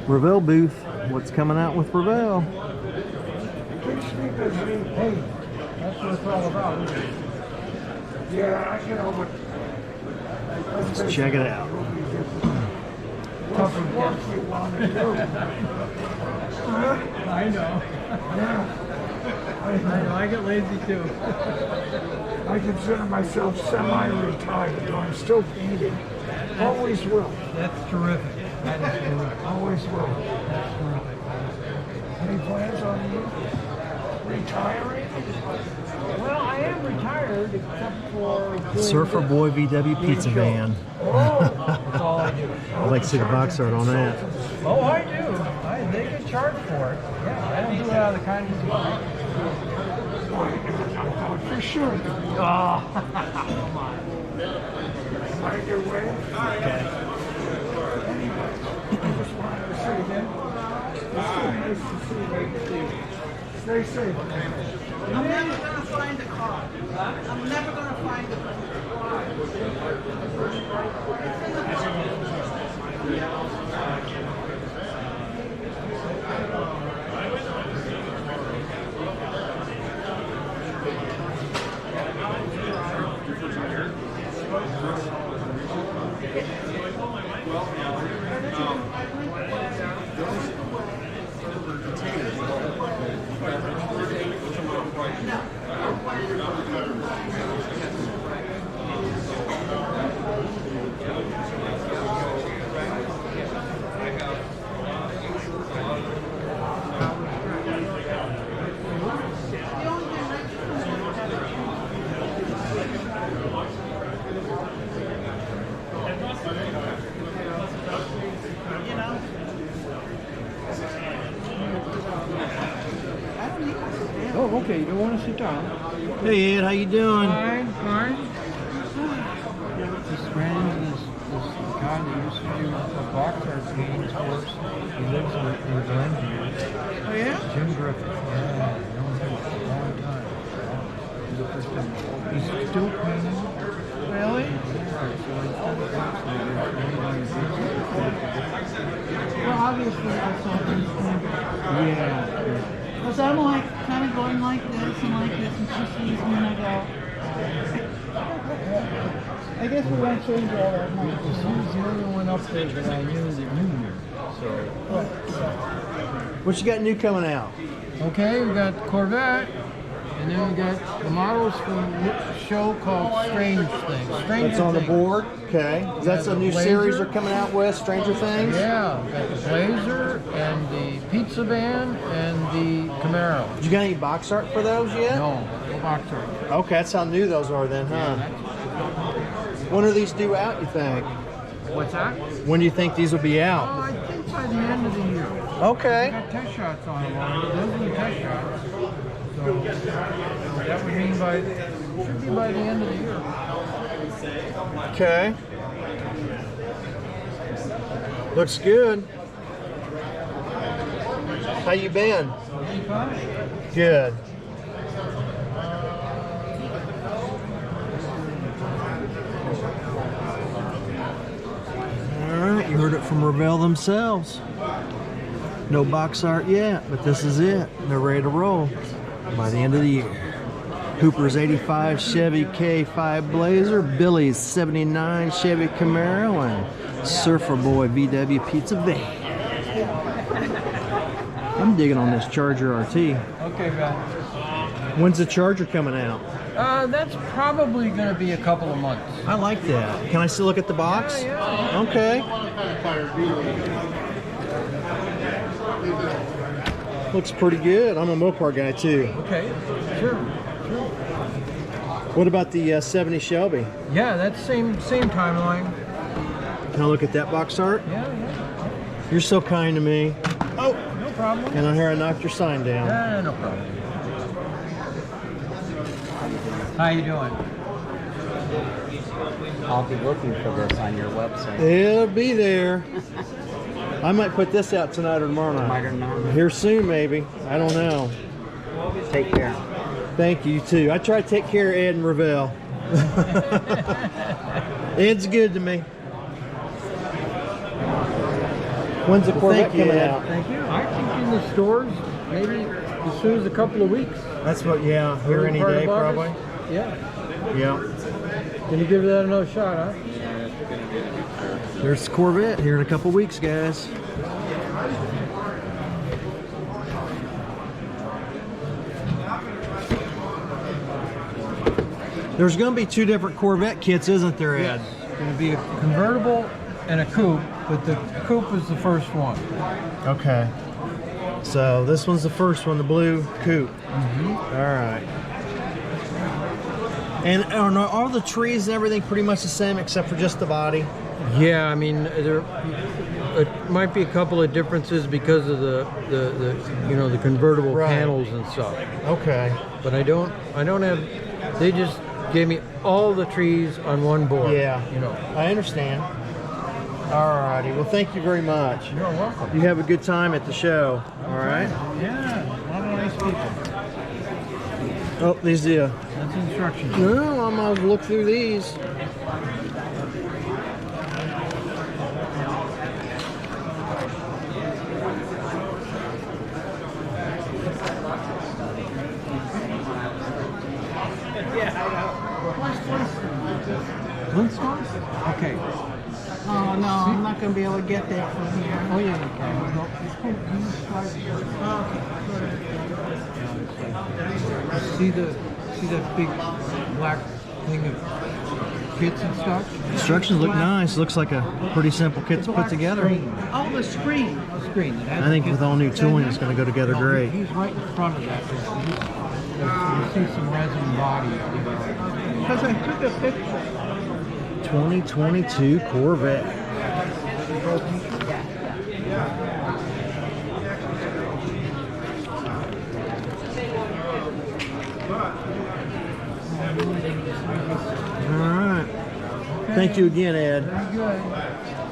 Revell booth. What's coming out with Revell? Hey, that's what it's all about, isn't it? Yeah, I know, but Let's check it out. tough work you want to do. I know. Yeah. I get lazy too. I consider myself semi-retired, though I'm still painting. Always will. That's terrific. That is terrific. Always will. That's terrific. Any plans on you retiring? Well, I am retired, except for Surfer Boy VW pizza van. Oh, that's all I do. I'd like to see the box art on that. Oh, I do. They can charge for it. Yeah, I don't do it out of the kindness of my heart. For sure. Oh, come on. Find your way. Okay. Anyway, I just wanted to say again, it's nice to see you. Stay safe. I'm never going to find the car. I'm never going to find the car. Oh, okay. You don't want to sit down. Hey Ed, how you doing? Fine, fine. Just ran into this guy that used to do a box art paintings for us. He lives in Glenview. Oh, yeah? Jim Griffith. Yeah, known him for a long time. He's the first time. He's still painting. Really? Well, obviously, I saw things thing. Yeah. Because I'm like, kind of going like this and like this, and she sees me and I go, I guess we won't change all that much. He was the only one up there that I knew that knew me. So. What you got new coming out? Okay, we got Corvette, and then we got the models from a show called Strange Things. That's on the board. Okay. That's a new series they're coming out with, Stranger Things? Yeah, we got the Blazer and the Pizza Van and the Camaro. You got any box art for those yet? No box art. Okay, that's how new those are then, huh? When are these due out, you think? What's that? When do you think these will be Oh, out? I think by the end of the year. Okay. We got test shots on them already. Those are the test shots. So that would mean should be by the end of the year. Okay. Looks good. How you been? Good. Alright, you heard it from Revell themselves. No box art yet, but this is it. They're ready to roll by the end of the year. Hooper's 85 Chevy K5 Blazer, Billy's 79 Chevy Camaro, and Surfer Boy VW Pizza Van. I'm digging on this Charger RT. Okay, man. When's the Charger coming out? That's probably going to be a couple of months. I like that. Can I still look at the box? Yeah. Okay. Looks pretty good. I'm a Mopar guy too. Okay, sure. What about the 70 Shelby? Yeah, that's same timeline. Can I look at that box art? Yeah. You're so kind to me. Oh, No problem. and I hear I knocked your sign down. No problem. How you doing? I'll be looking for this on your website. It'll be there. I might put this out tonight or tomorrow night. Might or not. Here soon, maybe. I don't know. Take care. Thank you, too. I try to take care of Ed and Revell. Ed's good to me. When's the Corvette thank you, coming Ed. out? Thank you. I think in the stores maybe as soon as a couple of weeks. That's what, yeah, here Early any part of day August. probably. Yeah. Yeah. Can you give that another shot, huh? There's the Corvette here in a couple weeks, guys. There's going to be 2 different Corvette kits, isn't there, Ed? It's going to be a convertible and a coupe, but the coupe is the first one. Okay. So this one's the first one, the blue coupe. All right. And are all the trees and everything pretty much the same except for just the body? Yeah, I mean there it might be a couple of differences because of the you know the convertible Right. panels and stuff. Okay. But I don't have. They just gave me all the trees on one board. Yeah. You know. I understand. All righty. Well, thank you very much. You're welcome. You have a good time at the show. All right. Yeah, a lot of nice people. Oh, these are. That's instructions. No, I'm gonna look through these. Flintstones? Okay. Oh, no, I'm not going to be able to get there from here. Oh yeah, you can. See that big black thing of kits and stuff? Instructions look nice. Looks like a pretty simple kit to put together. Oh, the screen. The screen. That has I think the with kit- all new tooling, it's going to go together No, great. He's right in front of that. You see some resin body. Because I took a picture. 2022 Corvette. All right. Thank you again, Ed. Very good.